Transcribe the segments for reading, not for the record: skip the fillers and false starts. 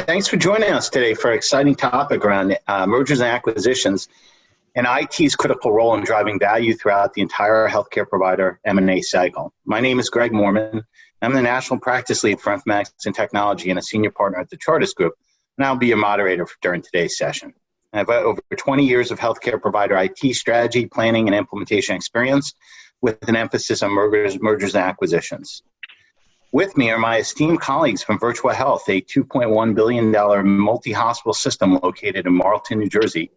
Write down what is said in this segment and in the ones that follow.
Thanks for joining us today for an exciting topic around mergers and acquisitions and IT's critical role in driving value throughout the entire healthcare provider M&A cycle. My name is Greg Morman. I'm the National Practice Lead for Informatics and Technology and a Senior Partner at the Chartis Group, and I'll be your moderator during today's session. I have over 20 years of healthcare provider IT strategy, planning, and implementation experience with an emphasis on mergers and acquisitions. With me are my esteemed colleagues from Virtua Health, a $2.1 billion multi-hospital system located in Marlton, New Jersey,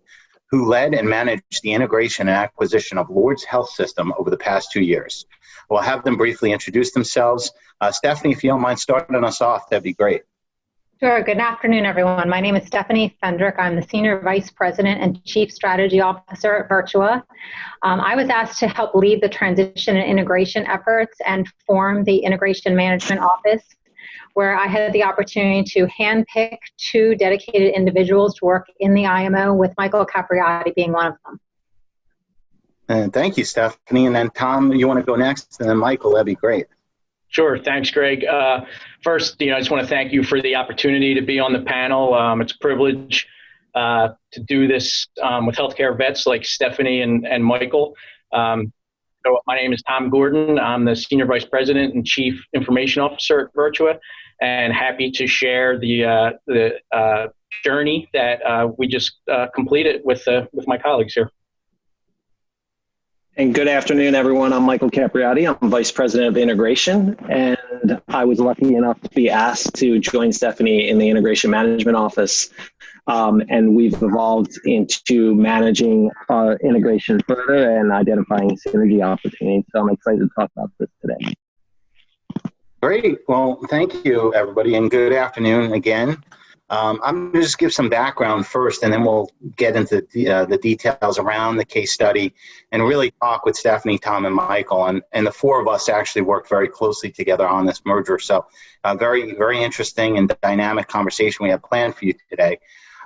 who led and managed the integration and acquisition of Lord's Health System over the past 2 years. We'll have them briefly introduce themselves. Stephanie, if you don't mind starting us off, that'd be great. Sure. Good afternoon, everyone. My name is Stephanie Fendrick. I'm the Senior Vice President and Chief Strategy Officer at Virtua. I was asked to help lead the transition and integration efforts and form the Integration Management Office, where I had the opportunity to handpick 2 dedicated individuals to work in the IMO, with Michael Capriati being one of them. And thank you, Stephanie. And then Tom, you want to go next? And then Michael, that'd be great. Sure. Thanks, Greg. First, I just want to thank you for the opportunity to be on the panel. It's a privilege to do this with healthcare vets like Stephanie and Michael. So my name is Tom Gordon. I'm the Senior Vice President and Chief Information Officer at Virtua, and happy to share the journey that we just completed with my colleagues here. And good afternoon, everyone. I'm Michael Capriati. I'm Vice President of Integration, and I was lucky enough to be asked to join Stephanie in the Integration Management Office. And we've evolved into managing integration further and identifying synergy opportunities. So I'm excited to talk about this today. Great. Well, thank you, everybody, and good afternoon again. I'm going to just give some background first, and then we'll get into the details around the case study and really talk with Stephanie, Tom, and Michael. And the 4 of us actually worked very closely together on this merger. So very, very interesting and dynamic conversation we have planned for you today.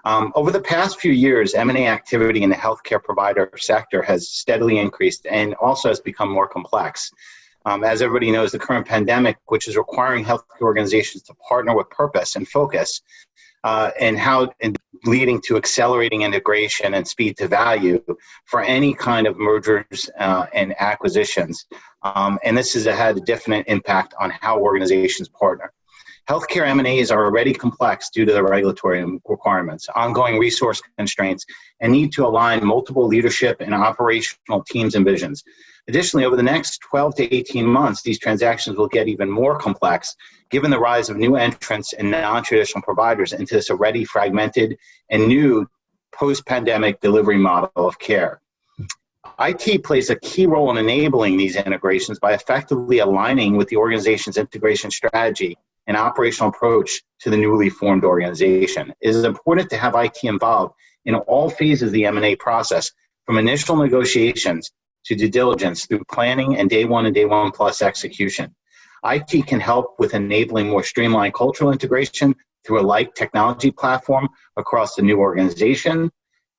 Over the past few years, M&A activity in the healthcare provider sector has steadily increased and also has become more complex. As everybody knows, the current pandemic, which is requiring healthcare organizations to partner with purpose and focus, and leading to accelerating integration and speed to value for any kind of mergers and acquisitions. And this has had a definite impact on how organizations partner. Healthcare M&As are already complex due to the regulatory requirements, ongoing resource constraints, and need to align multiple leadership and operational teams and visions. Additionally, over the next 12 to 18 months, these transactions will get even more complex given the rise of new entrants and non-traditional providers into this already fragmented and new post-pandemic delivery model of care. IT plays a key role in enabling these integrations by effectively aligning with the organization's integration strategy and operational approach to the newly formed organization. It is important to have IT involved in all phases of the M&A process, from initial negotiations to due diligence through planning and day one plus execution. IT can help with enabling more streamlined cultural integration through a like technology platform across the new organization,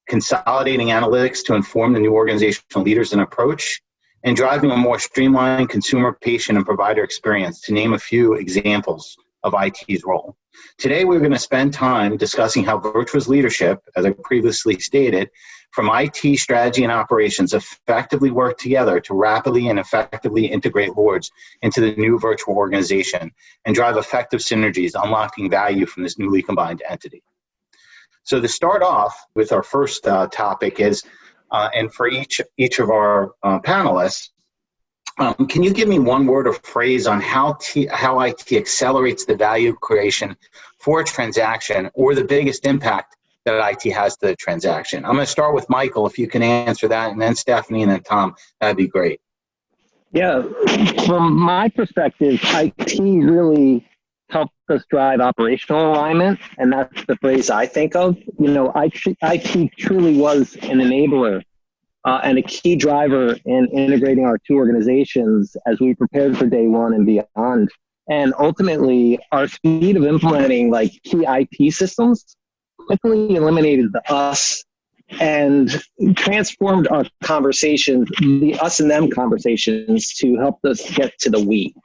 consolidating analytics to inform the new organizational leaders and approach, and driving a more streamlined consumer, patient, and provider experience, to name a few examples of IT's role. Today, we're going to spend time discussing how Virtua's leadership, as I previously stated, from IT strategy and operations effectively work together to rapidly and effectively integrate Lords into the new Virtua organization and drive effective synergies, unlocking value from this newly combined entity. So to start off with our first topic is, and for each of our panelists, can you give me one word or phrase on how IT accelerates the value creation for a transaction, or the biggest impact that IT has to the transaction? I'm going to start with Michael, if you can answer that, and then Stephanie, and then Tom. That'd be great. Yeah, from my perspective, IT really helps us drive operational alignment, and that's the phrase I think of. IT truly was an enabler and a key driver in integrating our 2 organizations as we prepared for day one and beyond. And ultimately, our speed of implementing key IT systems quickly eliminated the us and transformed our conversations, the us and them conversations, to help us get to the we.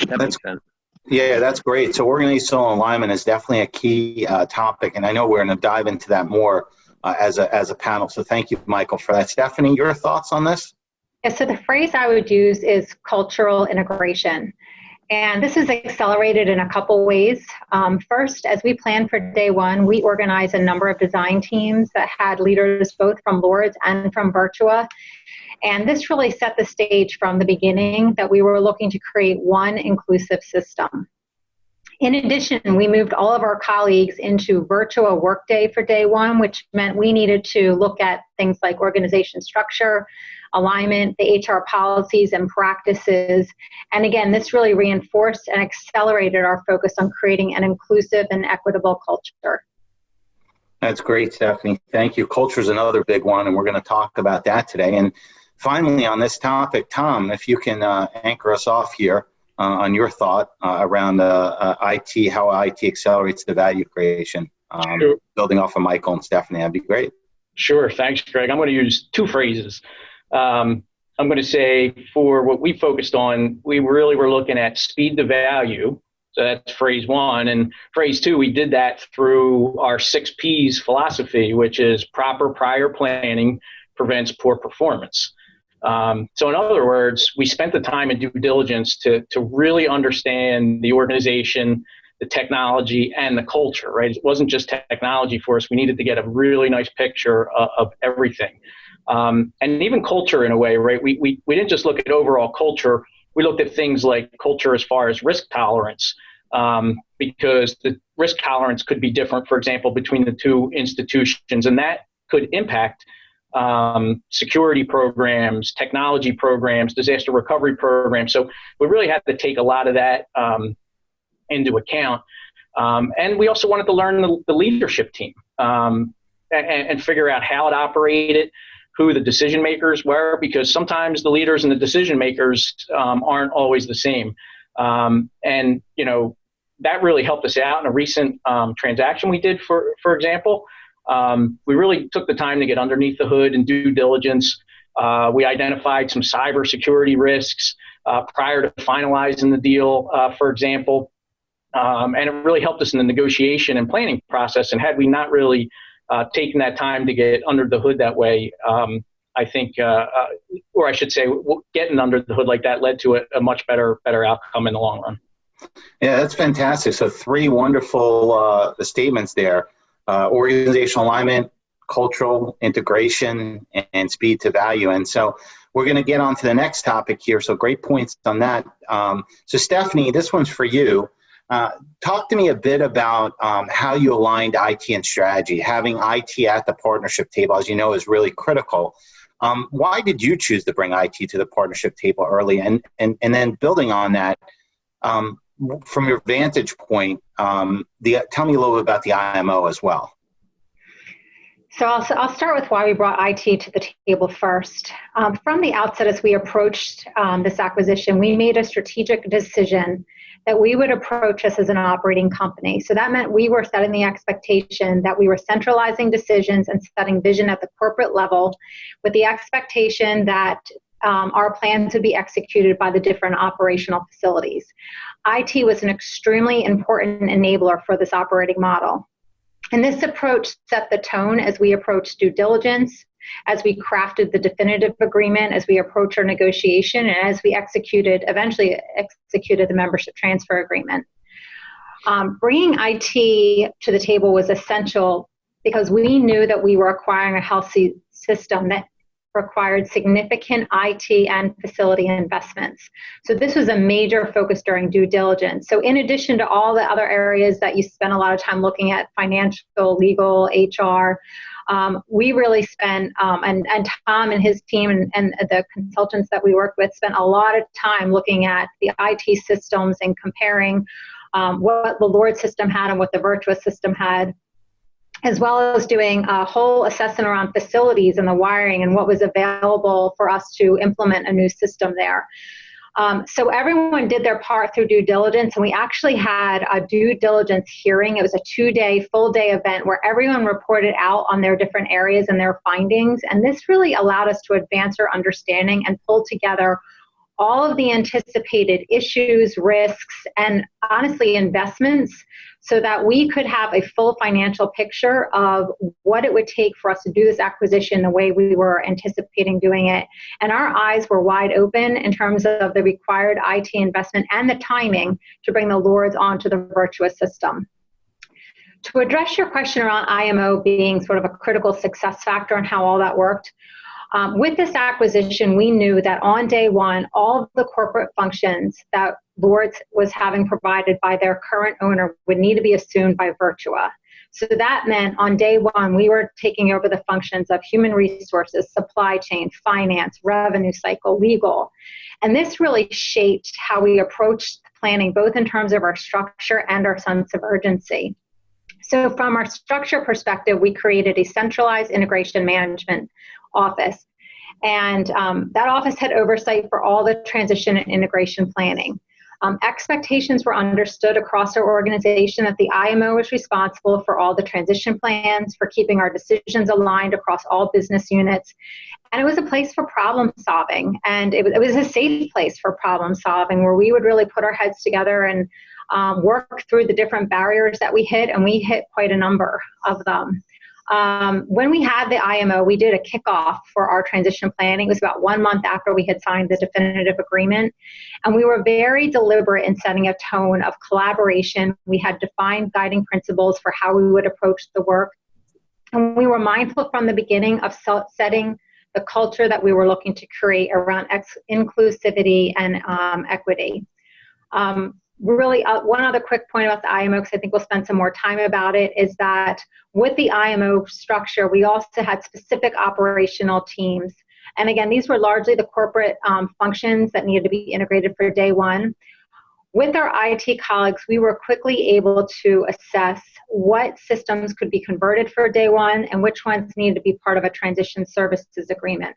That makes sense. Yeah, that's great. So organizational alignment is definitely a key topic, and I know we're going to dive into that more as a panel. So thank you, Michael, for that. Stephanie, your thoughts on this? Yeah, so the phrase I would use is cultural integration. And this is accelerated in a couple ways. First, as we planned for day one, we organized a number of design teams that had leaders both from Lourdes and from Virtua. And this really set the stage from the beginning that we were looking to create one inclusive system. In addition, we moved all of our colleagues into Virtua Workday for day one, which meant we needed to look at things like organization structure, alignment, the HR policies and practices. And again, this really reinforced and accelerated our focus on creating an inclusive and equitable culture. That's great, Stephanie. Thank you. Culture is another big one, and we're going to talk about that today. And finally, on this topic, Tom, if you can anchor us off here on your thought around IT, how IT accelerates the value creation, Sure. building off of Michael and Stephanie, that'd be great. Sure. Thanks, Greg. I'm going to use two phrases. I'm going to say for what we focused on, we really were looking at speed to value. So that's phrase one. And phrase two, we did that through our 6 Ps philosophy, which is proper prior planning prevents poor performance. So in other words, we spent the time and due diligence to really understand the organization, the technology, and the culture, right? It wasn't just technology for us. We needed to get a really nice picture of everything. And even culture in a way, right? We didn't just look at overall culture. We looked at things like culture as far as risk tolerance, because the risk tolerance could be different, for example, between the two institutions, and that could impact security programs, technology programs, disaster recovery programs. So we really had to take a lot of that into account. And we also wanted to learn the leadership team and figure out how it operated, who the decision makers were, because sometimes the leaders and the decision makers aren't always the same. And, you know, that really helped us out in a recent transaction we did, for example. We really took the time to get underneath the hood and due diligence. We identified some cybersecurity risks prior to finalizing the deal, for example. And it really helped us in the negotiation and planning process. And had we not really taken that time to get under the hood that way, I think, or I should say, getting under the hood like that led to a much better outcome in the long run. Yeah, that's fantastic. So 3 wonderful statements there. Organizational alignment, cultural integration, and speed to value. And so we're going to get on to the next topic here. So great points on that. So Stephanie, this one's for you. Talk to me a bit about how you aligned IT and strategy. Having IT at the partnership table, as you know, is really critical. Why did you choose to bring IT to the partnership table early? And then building on that, from your vantage point, tell me a little bit about the IMO as well. So I'll start with why we brought IT to the table first. From the outset, as we approached this acquisition, we made a strategic decision that we would approach us as an operating company. So that meant we were setting the expectation that we were centralizing decisions and setting vision at the corporate level with the expectation that our plans would be executed by the different operational facilities. IT was an extremely important enabler for this operating model. And this approach set the tone as we approached due diligence, as we crafted the definitive agreement, as we approached our negotiation, and as we eventually executed the membership transfer agreement. Bringing IT to the table was essential because we knew that we were acquiring a healthy system that required significant IT and facility investments. So this was a major focus during due diligence. So in addition to all the other areas that you spend a lot of time looking at, financial, legal, HR, we really spent, and Tom and his team and the consultants that we worked with spent a lot of time looking at the IT systems and comparing what the Lourdes system had and what the Virtua system had, as well as doing a whole assessment around facilities and the wiring and what was available for us to implement a new system there. So everyone did their part through due diligence, and we actually had a due diligence hearing. It was a 2-day, full-day event where everyone reported out on their different areas and their findings, and this really allowed us to advance our understanding and pull together all of the anticipated issues, risks, and honestly investments, so that we could have a full financial picture of what it would take for us to do this acquisition the way we were anticipating doing it. And our eyes were wide open in terms of the required IT investment and the timing to bring the Lords onto the Virtua system. To address your question around IMO being sort of a critical success factor and how all that worked, with this acquisition, we knew that on day one, all of the corporate functions that Lords was having provided by their current owner would need to be assumed by Virtua. So that meant on day one, we were taking over the functions of human resources, supply chain, finance, revenue cycle, legal. And this really shaped how we approached planning, both in terms of our structure and our sense of urgency. So from our structure perspective, we created a centralized integration management office. And that office had oversight for all the transition and integration planning. Expectations were understood across our organization that the IMO was responsible for all the transition plans, for keeping our decisions aligned across all business units. And it was a place for problem solving. And it was a safe place for problem solving, where we would really put our heads together and work through the different barriers that we hit, and we hit quite a number of them. When we had the IMO, we did a kickoff for our transition planning. It was about 1 month after we had signed the definitive agreement. And we were very deliberate in setting a tone of collaboration. We had defined guiding principles for how we would approach the work. And we were mindful from the beginning of setting the culture that we were looking to create around inclusivity and equity. Really, one other quick point about the IMO, because I think we'll spend some more time about it, is that with the IMO structure, we also had specific operational teams. And again, these were largely the corporate functions that needed to be integrated for day one. With our IT colleagues, we were quickly able to assess what systems could be converted for day one and which ones needed to be part of a transition services agreement.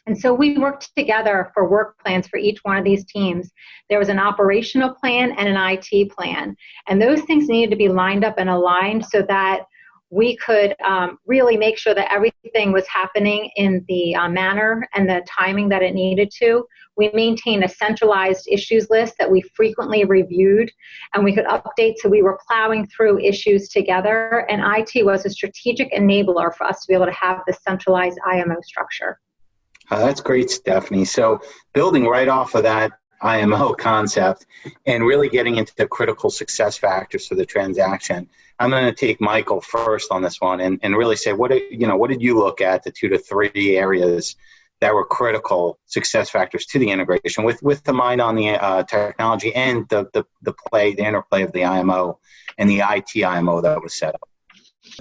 And so we worked together for work plans for each one of these teams. There was an operational plan and an IT plan. And those things needed to be lined up and aligned so that we could really make sure that everything was happening in the manner and the timing that it needed to. We maintained a centralized issues list that we frequently reviewed, and we could update, so we were plowing through issues together. And IT was a strategic enabler for us to be able to have this centralized IMO structure. That's great, Stephanie. So building right off of that IMO concept and really getting into the critical success factors for the transaction, I'm going to take Michael first on this one and really say, what did you look at, the 2 to 3 areas that were critical success factors to the integration with the mind on the technology and the interplay of the IMO and the IT IMO that was set up?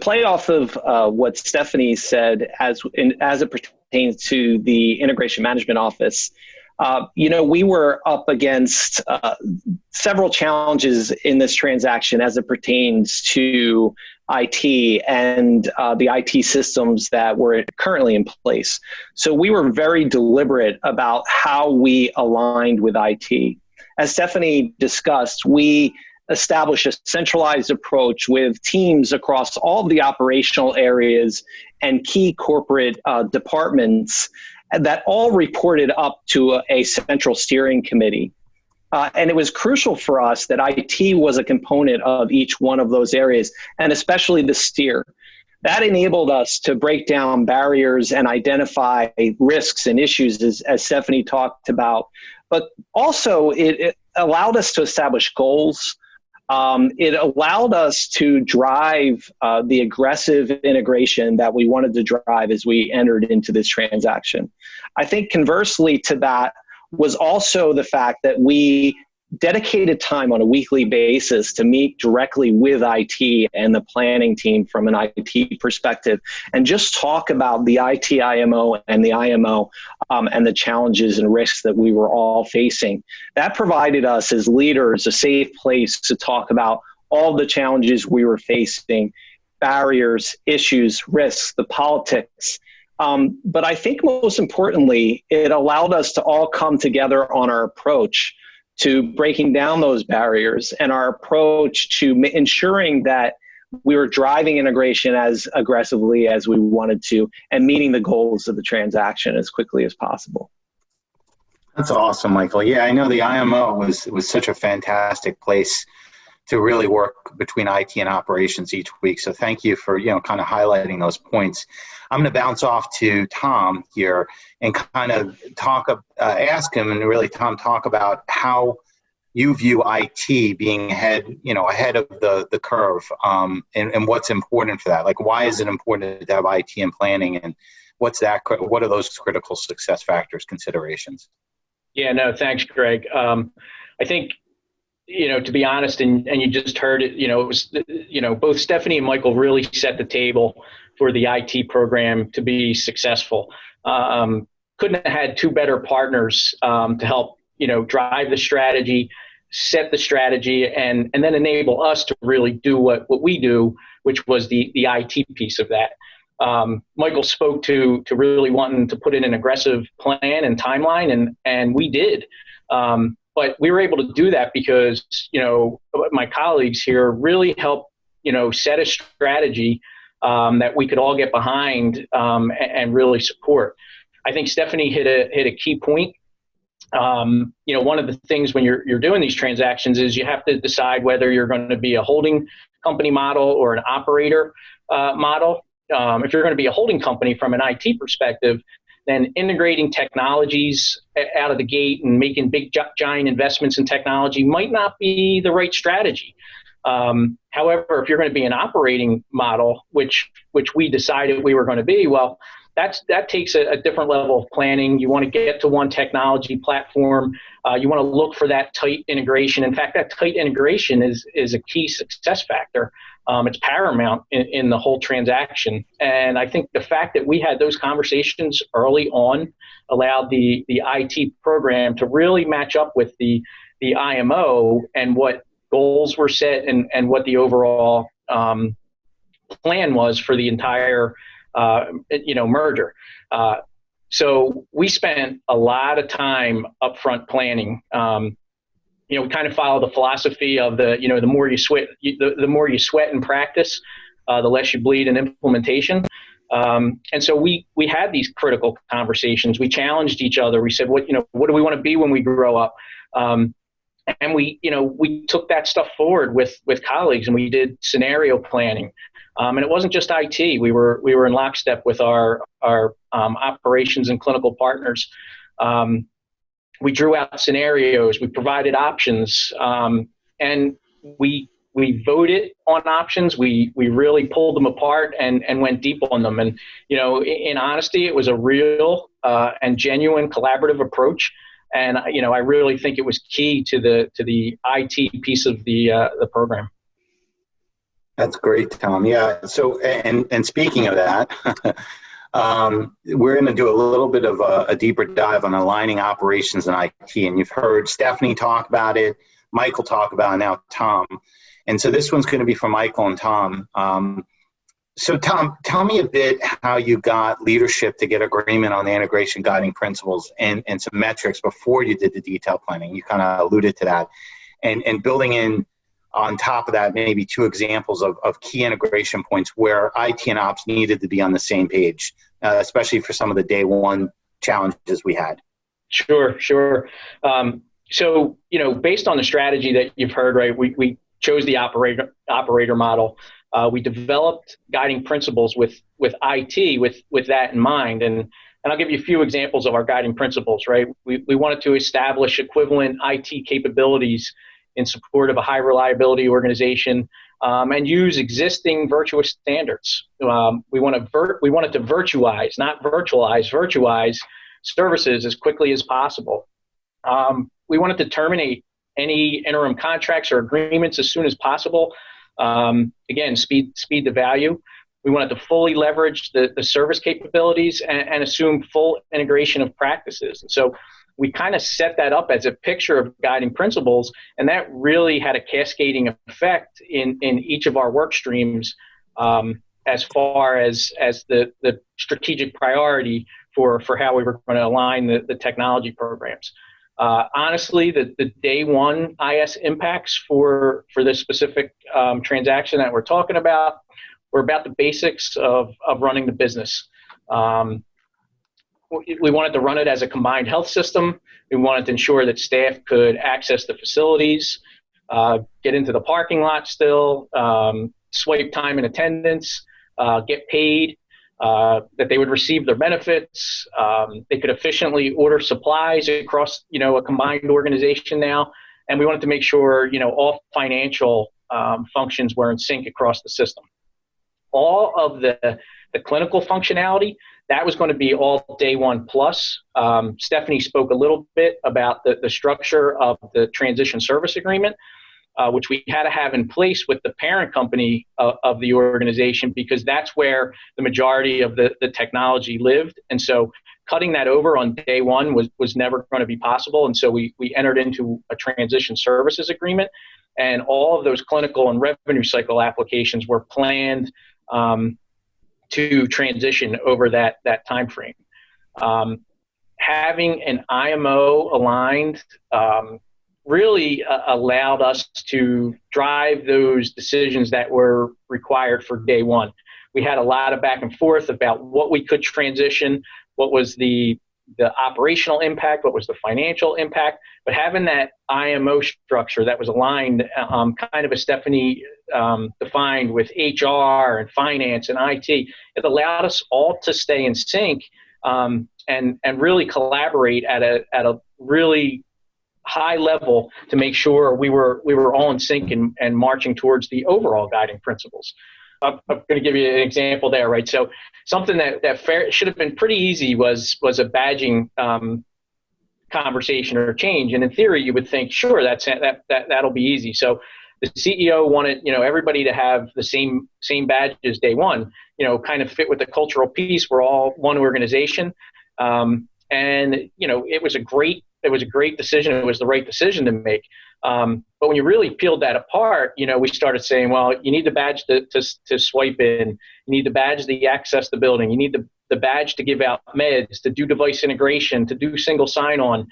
Play off of what Stephanie said as it pertains to the integration management office. We were up against several challenges in this transaction as it pertains to IT and the IT systems that were currently in place. So we were very deliberate about how we aligned with IT. As Stephanie discussed, we established a centralized approach with teams across all of the operational areas and key corporate departments that all reported up to a central steering committee. And it was crucial for us that IT was a component of each one of those areas, and especially the steer. That enabled us to break down barriers and identify risks and issues, as Stephanie talked about. But also, it allowed us to establish goals. It allowed us to drive the aggressive integration that we wanted to drive as we entered into this transaction. I think conversely to that was also the fact that we dedicated time on a weekly basis to meet directly with IT and the planning team from an IT perspective and just talk about the IT IMO and the IMO and the challenges and risks that we were all facing. That provided us as leaders a safe place to talk about all the challenges we were facing, barriers, issues, risks, the politics. But I think most importantly, it allowed us to all come together on our approach to breaking down those barriers and our approach to ensuring that we were driving integration as aggressively as we wanted to and meeting the goals of the transaction as quickly as possible. That's awesome, Michael. Yeah, I know the IMO was such a fantastic place to really work between IT and operations each week. So thank you for, kind of highlighting those points. I'm going to bounce off to Tom here and kind of ask him, and really, Tom, talk about how you view IT being ahead of the curve, and what's important for that. Like, why is it important to have IT in planning, and what are those critical success factors, considerations? Yeah, no, thanks, Greg. I think, to be honest, and you just heard it, it was, both Stephanie and Michael really set the table for the IT program to be successful. Couldn't have had two better partners to help, drive the strategy, set the strategy, and then enable us to really do what we do, which was the IT piece of that. Michael spoke to really wanting to put in an aggressive plan and timeline, and we did. But we were able to do that because, my colleagues here really helped, set a strategy that we could all get behind and really support. I think Stephanie hit a key point. One of the things when you're doing these transactions is you have to decide whether you're going to be a holding company model or an operator model. If you're going to be a holding company from an IT perspective, then integrating technologies out of the gate and making big giant investments in technology might not be the right strategy. However, if you're going to be an operating model, which we decided we were going to be, well, that takes a different level of planning. You want to get to one technology platform. You want to look for that tight integration. In fact, that tight integration is a key success factor. It's paramount in the whole transaction. And I think the fact that we had those conversations early on allowed the IT program to really match up with the IMO and what goals were set and what the overall plan was for the entire merger. So we spent a lot of time upfront planning. We kind of follow the philosophy of the more you sweat, the more you sweat in practice, the less you bleed in implementation. And so we had these critical conversations. We challenged each other. We said, what do we want to be when we grow up? And we took that stuff forward with colleagues, and we did scenario planning. And it wasn't just IT. We were in lockstep with our operations and clinical partners. We drew out scenarios. We provided options, and we voted on options. We really pulled them apart and went deep on them. And in honesty, it was a real and genuine collaborative approach. And I really think it was key to the IT piece of the program. That's great, Tom. Yeah. So, and speaking of that, we're going to do a little bit of a deeper dive on aligning operations and IT. And you've heard Stephanie talk about it, Michael talk about it, now Tom. And so this one's going to be for Michael and Tom. So Tom, tell me a bit how you got leadership to get agreement on the integration guiding principles and some metrics before you did the detailed planning. You kind of alluded to that. And building in on top of that, maybe two examples of key integration points where IT and ops needed to be on the same page, especially for some of the day one challenges we had. Sure. So, based on the strategy that you've heard, right, we chose the operator model. We developed guiding principles with IT with that in mind. And I'll give you a few examples of our guiding principles, right? We wanted to establish equivalent IT capabilities in support of a high reliability organization, and use existing virtuous standards. We wanted to virtualize, not virtualize services as quickly as possible. We wanted to terminate any interim contracts or agreements as soon as possible. Again, speed to value. We wanted to fully leverage the service capabilities and assume full integration of practices. And so we kind of set that up as a picture of guiding principles, and that really had a cascading effect in each of our work streams as far as the strategic priority for how we were going to align the technology programs. Honestly, the day one IS impacts for this specific transaction that we're talking about were about the basics of running the business. we wanted to run it as a combined health system. We wanted to ensure that staff could access the facilities, get into the parking lot still, swipe time and attendance, get paid, that they would receive their benefits. They could efficiently order supplies across, a combined organization now. And we wanted to make sure, all financial functions were in sync across the system. All of the clinical functionality, that was going to be all day one plus. Stephanie spoke a little bit about the structure of the transition service agreement, which we had to have in place with the parent company of the organization, because that's where the majority of the technology lived. And so cutting that over on day one was never going to be possible. And so we entered into a transition services agreement, and all of those clinical and revenue cycle applications were planned to transition over that time frame. Having an IMO aligned really allowed us to drive those decisions that were required for day one. We had a lot of back and forth about what we could transition, what was the operational impact, what was the financial impact, but having that IMO structure that was aligned, kind of as Stephanie defined with HR and finance and IT, it allowed us all to stay in sync and really collaborate at a really high level to make sure we were all in sync and marching towards the overall guiding principles. I'm going to give you an example there, right? So something that should have been pretty easy was a badging conversation or change. And in theory, you would think, sure, that'll be easy. So the CEO wanted, everybody to have the same badges day one, kind of fit with the cultural piece. We're all one organization. And, it was a great decision. It was the right decision to make. But when you really peeled that apart, we started saying, well, you need the badge to swipe in. You need the badge to access the building. You need the badge to give out meds, to do device integration, to do single sign-on.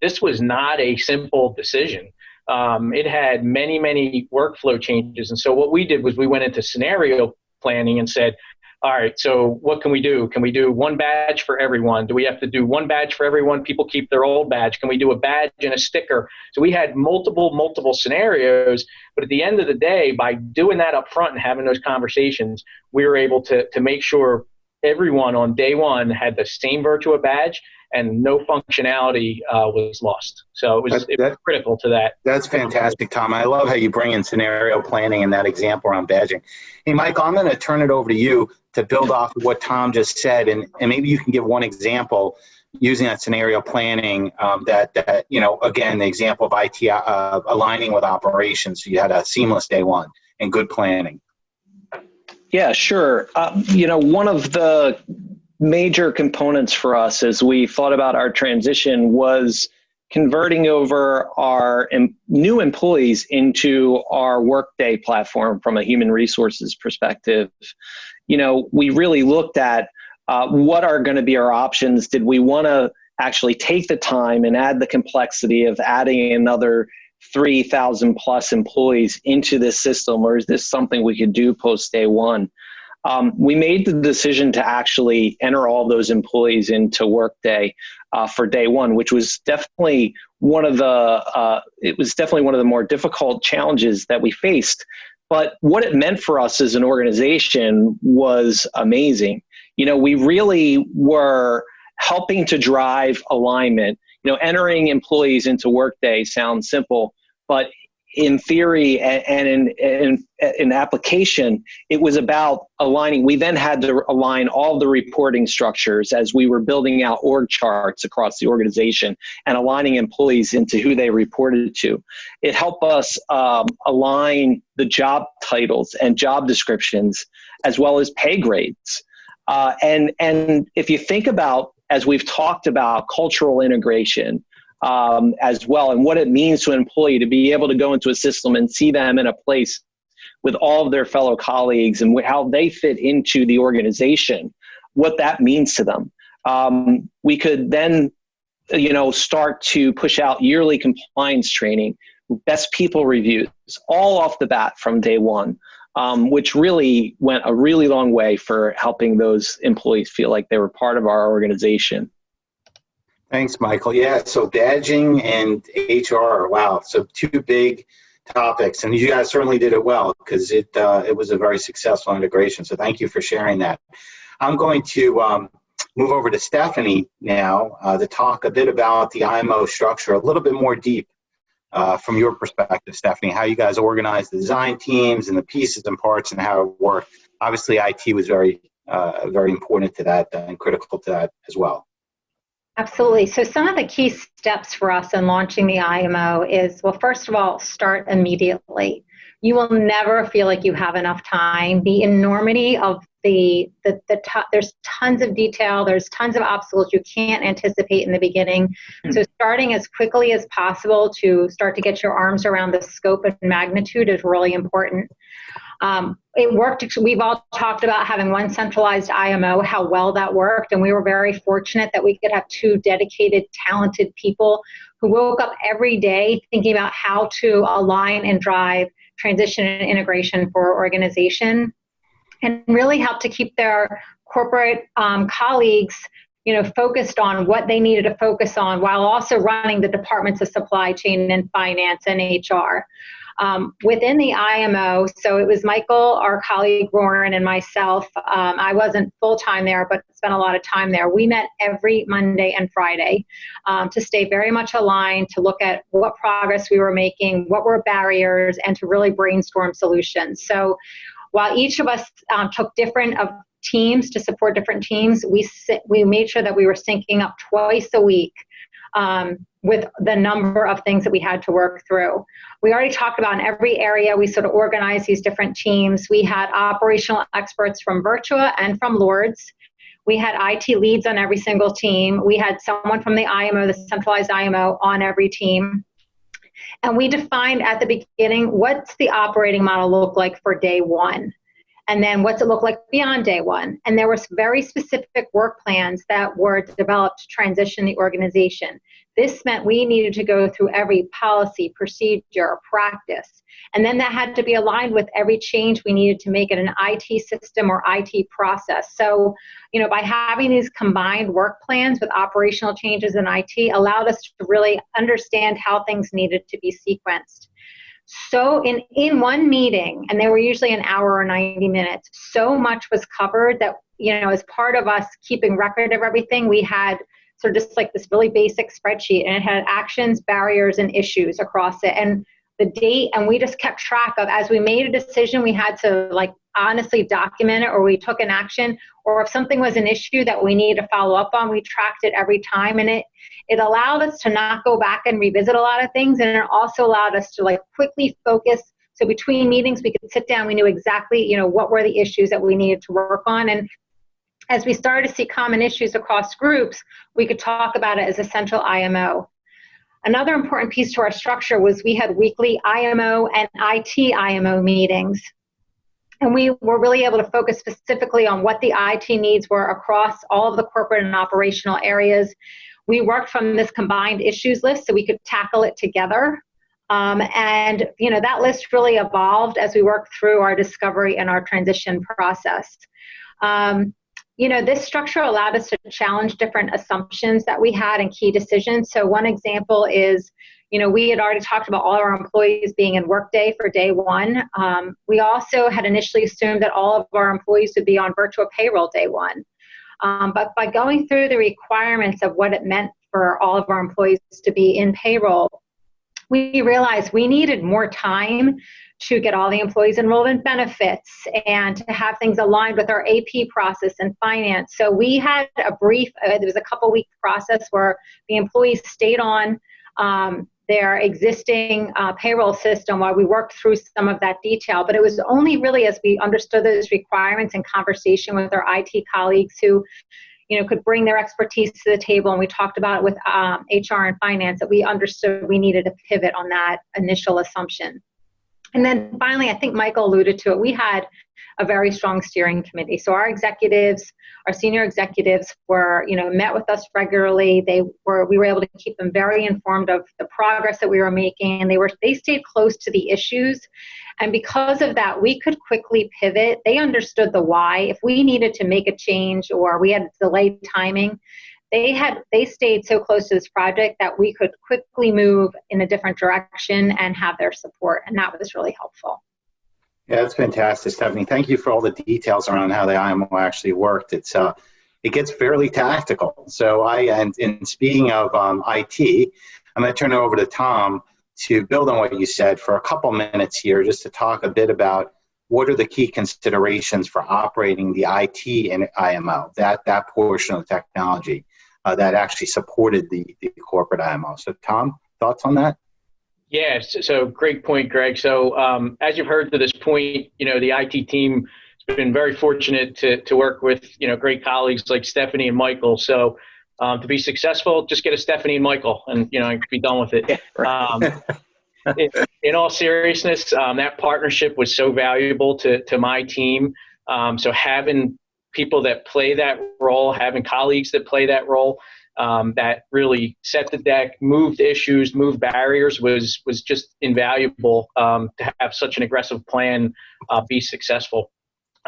This was not a simple decision. It had many, many workflow changes. And so what we did was we went into scenario planning and said, all right, so what can we do? Can we do one badge for everyone? Do we have to do one badge for everyone? People keep their old badge. Can we do a badge and a sticker? So we had multiple scenarios, but at the end of the day, by doing that up front and having those conversations, we were able to make sure everyone on day one had the same Virtua badge and no functionality was lost. So it was critical to that. That's fantastic, Tom. I love how you bring in scenario planning and that example around badging. Hey, Michael, I'm going to turn it over to you to build off of what Tom just said, and maybe you can give one example using that scenario planning that again, the example of IT aligning with operations, so you had a seamless day one and good planning. Yeah, sure. One of the major components for us as we thought about our transition was converting over our new employees into our Workday platform from a human resources perspective. We really looked at what are going to be our options. Did we want to actually take the time and add the complexity of adding another 3,000 plus employees into this system, or is this something we could do post day one? We made the decision to actually enter all those employees into Workday for day one, which was definitely one of the more difficult challenges that we faced. But what it meant for us as an organization was amazing. We really were helping to drive alignment. Entering employees into Workday sounds simple, but in theory and in application, it was about aligning. We then had to align all the reporting structures as we were building out org charts across the organization and aligning employees into who they reported to. It helped us align the job titles and job descriptions as well as pay grades. And if you think about, as we've talked about, cultural integration, as well, and what it means to an employee to be able to go into a system and see them in a place with all of their fellow colleagues and how they fit into the organization, what that means to them. We could then, start to push out yearly compliance training, best people reviews, all off the bat from day one. which really went a really long way for helping those employees feel like they were part of our organization. Thanks, Michael. Yeah, so badging and HR, wow, so two big topics, and you guys certainly did it well because it was a very successful integration. So thank you for sharing that. I'm going to move over to Stephanie now to talk a bit about the IMO structure, a little bit more deep from your perspective, Stephanie, how you guys organize the design teams and the pieces and parts and how it worked. Obviously, IT was very important to that and critical to that as well. Absolutely. So some of the key steps for us in launching the IMO is, well, first of all, start immediately. You will never feel like you have enough time. The enormity of there's tons of detail, there's tons of obstacles you can't anticipate in the beginning. So starting as quickly as possible to start to get your arms around the scope and magnitude is really important. It worked. We've all talked about having one centralized IMO, how well that worked, and we were very fortunate that we could have two dedicated, talented people who woke up every day thinking about how to align and drive transition and integration for our organization, and really help to keep their corporate colleagues, focused on what they needed to focus on while also running the departments of supply chain and finance and HR. Within the IMO, so it was Michael, our colleague Warren, and myself. I wasn't full-time there, but spent a lot of time there. We met every Monday and Friday to stay very much aligned, to look at what progress we were making, what were barriers, and to really brainstorm solutions. So while each of us took different teams to support different teams, we made sure that we were syncing up twice a week with the number of things that we had to work through. We already talked about in every area, we sort of organized these different teams. We had operational experts from Virtua and from Lourdes. We had IT leads on every single team. We had someone from the IMO, the centralized IMO, on every team. And we defined at the beginning, what's the operating model look like for day one? And then what's it look like beyond day one? And there were very specific work plans that were developed to transition the organization. This meant we needed to go through every policy, procedure, practice. And then that had to be aligned with every change we needed to make in an IT system or IT process. So, by having these combined work plans with operational changes in IT allowed us to really understand how things needed to be sequenced. So in one meeting, and they were usually an hour or 90 minutes, so much was covered that, as part of us keeping record of everything, we had sort of just like this really basic spreadsheet, and it had actions, barriers, and issues across it, and the date, and we just kept track of, as we made a decision, we had to honestly document it, or we took an action, or if something was an issue that we needed to follow up on, we tracked it every time, and it allowed us to not go back and revisit a lot of things, and it also allowed us to quickly focus. So between meetings, we could sit down, we knew exactly, what were the issues that we needed to work on, and as we started to see common issues across groups, we could talk about it as a central IMO. Another important piece to our structure was we had weekly IMO and IT IMO meetings. And we were really able to focus specifically on what the IT needs were across all of the corporate and operational areas. We worked from this combined issues list so we could tackle it together. And that list really evolved as we worked through our discovery and our transition process. This structure allowed us to challenge different assumptions that we had and key decisions. So one example is, we had already talked about all our employees being in Workday for day one. We also had initially assumed that all of our employees would be on virtual payroll day one. But by going through the requirements of what it meant for all of our employees to be in payroll, we realized we needed more time to get all the employees enrolled in benefits and to have things aligned with our AP process and finance. So we had a brief, there was a couple-week process where the employees stayed on their existing payroll system while we worked through some of that detail. But it was only really as we understood those requirements in conversation with our IT colleagues who could bring their expertise to the table, and we talked about it with HR and finance, that we understood we needed to pivot on that initial assumption. And then finally, I think Michael alluded to it, we had a very strong steering committee. So our executives, our senior executives were, met with us regularly. We were able to keep them very informed of the progress that we were making, and they stayed close to the issues. And because of that, we could quickly pivot. They understood the why. If we needed to make a change or we had delayed timing, they stayed so close to this project that we could quickly move in a different direction and have their support. And that was really helpful. Yeah, that's fantastic, Stephanie. Thank you for all the details around how the IMO actually worked. It gets fairly tactical. So and speaking of IT, I'm going to turn it over to Tom to build on what you said for a couple minutes here, just to talk a bit about what are the key considerations for operating the IT in IMO, that portion of the technology that actually supported the corporate IMO. So Tom, thoughts on that? Yeah, so great point, Greg. So as you've heard to this point, the IT team has been very fortunate to work with, great colleagues like Stephanie and Michael. So to be successful, just get a Stephanie and Michael and, be done with it. In all seriousness, that partnership was so valuable to my team. So having people that play that role, having colleagues that play that role, that really set the deck, moved issues, moved barriers was just invaluable to have such an aggressive plan be successful.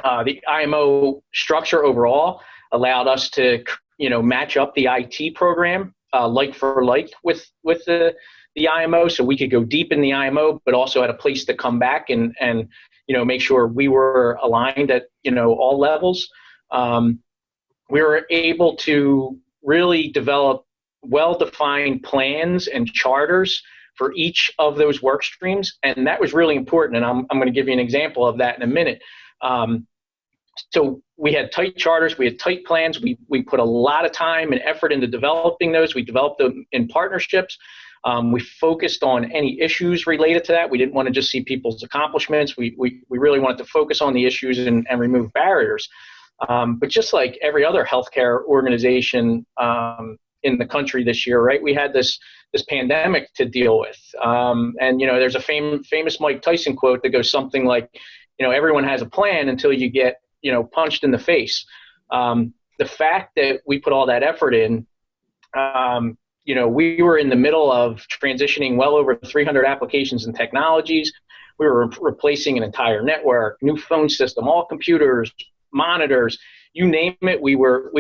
The IMO structure overall allowed us to, match up the IT program like for like with the IMO, so we could go deep in the IMO, but also had a place to come back and make sure we were aligned at all levels. We were able to really develop well-defined plans and charters for each of those work streams, and that was really important. And I'm going to give you an example of that in a minute. So we had tight charters, we had tight plans. We put a lot of time and effort into developing those. We developed them in partnerships. We focused on any issues related to that. We didn't want to just see people's accomplishments. We really wanted to focus on the issues and remove barriers. But just like every other healthcare organization in the country this year, right, we had this pandemic to deal with. And, there's a famous Mike Tyson quote that goes something like, everyone has a plan until you get, punched in the face. The fact that we put all that effort in, we were in the middle of transitioning well over 300 applications and technologies. We were replacing an entire network, new phone system, all computers, monitors, you name it. We were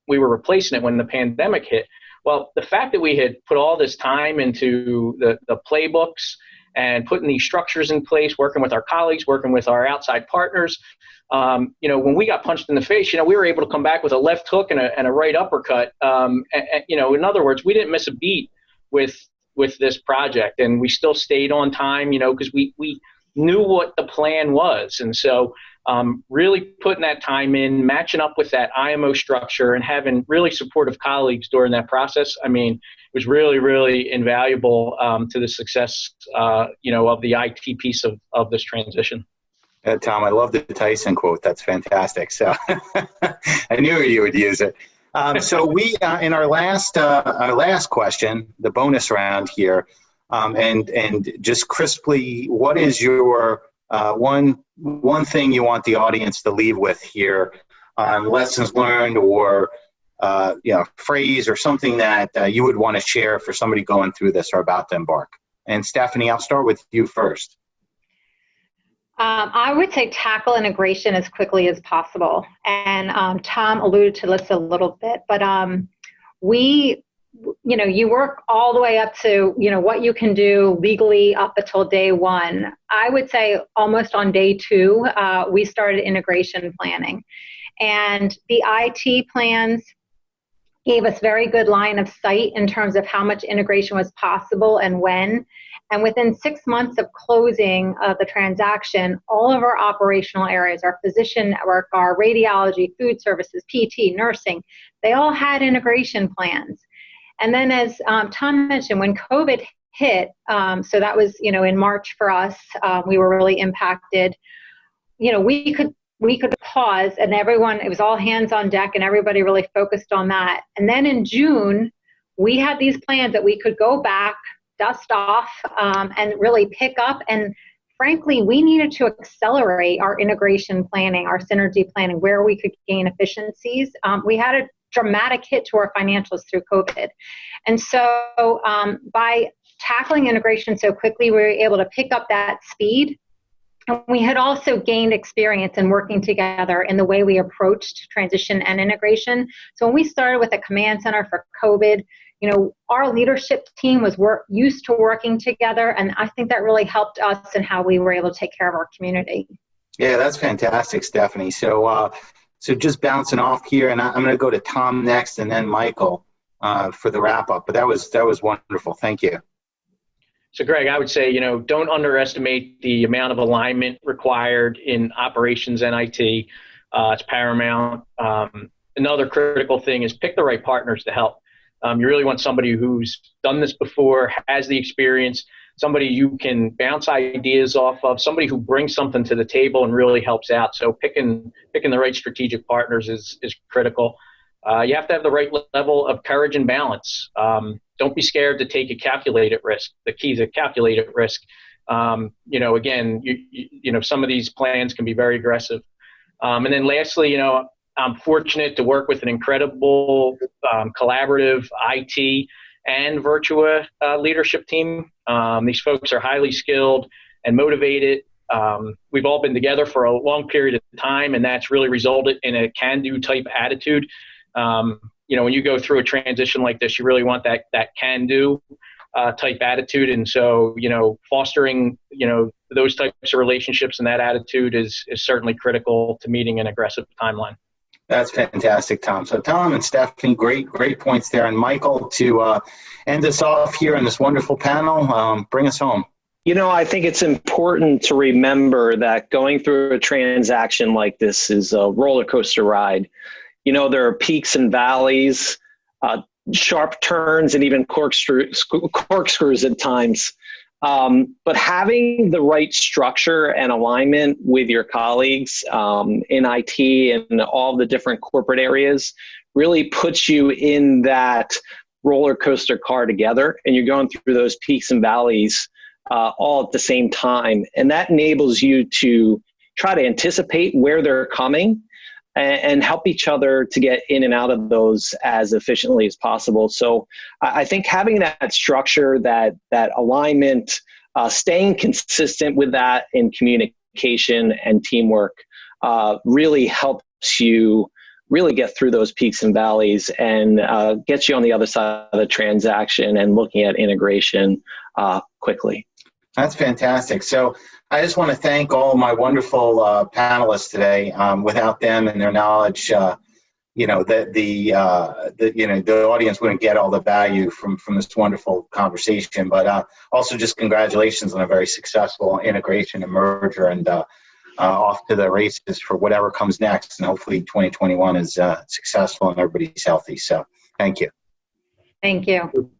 replacing it when the pandemic hit. Well, the fact that we had put all this time into the playbooks and putting these structures in place, working with our colleagues, working with our outside partners, when we got punched in the face, we were able to come back with a left hook and a right uppercut. In other words, we didn't miss a beat with this project, and we still stayed on time, because we knew what the plan was. And so really putting that time in, matching up with that IMO structure and having really supportive colleagues during that process, it was really, really invaluable to the success, of the IT piece of this transition. Tom, I love the Tyson quote. That's fantastic. So I knew you would use it. So we, in our last question, the bonus round here, and just crisply, what is your one thing you want the audience to leave with here on lessons learned or phrase or something that you would want to share for somebody going through this or about to embark? And Stephanie, I'll start with you first. I would say tackle integration as quickly as possible. And Tom alluded to this a little bit, but you work all the way up to, what you can do legally up until day one. I would say almost on day two, we started integration planning. And the IT plans gave us very good line of sight in terms of how much integration was possible and when. And within 6 months of closing the transaction, all of our operational areas, our physician network, our radiology, food services, PT, nursing, they all had integration plans. And then as Tom mentioned, when COVID hit, so that was, in March for us, we were really impacted. We could pause and it was all hands on deck and everybody really focused on that. And then in June, we had these plans that we could go back, dust off, and really pick up and frankly, we needed to accelerate our integration planning, our synergy planning, where we could gain efficiencies. We had a dramatic hit to our financials through COVID. And so by tackling integration so quickly, we were able to pick up that speed. And we had also gained experience in working together in the way we approached transition and integration. So when we started with a command center for COVID, you know, our leadership team was used to working together, and I think that really helped us in how we were able to take care of our community. Yeah, that's fantastic, Stephanie. So, so just bouncing off here, and I'm going to go to Tom next, and then Michael for the wrap up. But that was wonderful. Thank you. So, Greg, I would say, you know, don't underestimate the amount of alignment required in operations and IT. It's paramount. Another critical thing is pick the right partners to help. You really want somebody who's done this before, has the experience, somebody you can bounce ideas off of, somebody who brings something to the table and really helps out. So picking the right strategic partners is critical. You have to have the right level of courage and balance. Don't be scared to take a calculated risk. The key is a calculated risk. You know, again, you know, some of these plans can be very aggressive. And then lastly, you know, I'm fortunate to work with an incredible collaborative IT and Virtua leadership team. These folks are highly skilled and motivated. We've all been together for a long period of time, and that's really resulted in a can-do type attitude. You know, when you go through a transition like this, you really want that can-do type attitude. And so, you know, fostering, you know, those types of relationships and that attitude is certainly critical to meeting an aggressive timeline. That's fantastic, Tom. So Tom and Stephanie, great points there. And Michael, to end us off here on this wonderful panel, bring us home. You know, I think it's important to remember that going through a transaction like this is a roller coaster ride. You know, there are peaks and valleys, sharp turns, and even corkscrews at times. But having the right structure and alignment with your colleagues in IT and all the different corporate areas really puts you in that roller coaster car together, and you're going through those peaks and valleys all at the same time. And that enables you to try to anticipate where they're coming and help each other to get in and out of those as efficiently as possible. So I think having that structure, that alignment, staying consistent with that in communication and teamwork really helps you really get through those peaks and valleys and gets you on the other side of the transaction and looking at integration quickly. That's fantastic. So I just want to thank all my wonderful panelists today. Without them and their knowledge, you know, the audience wouldn't get all the value from this wonderful conversation. But also just congratulations on a very successful integration and merger, and off to the races for whatever comes next. And hopefully 2021 is successful and everybody's healthy. So thank you. Thank you.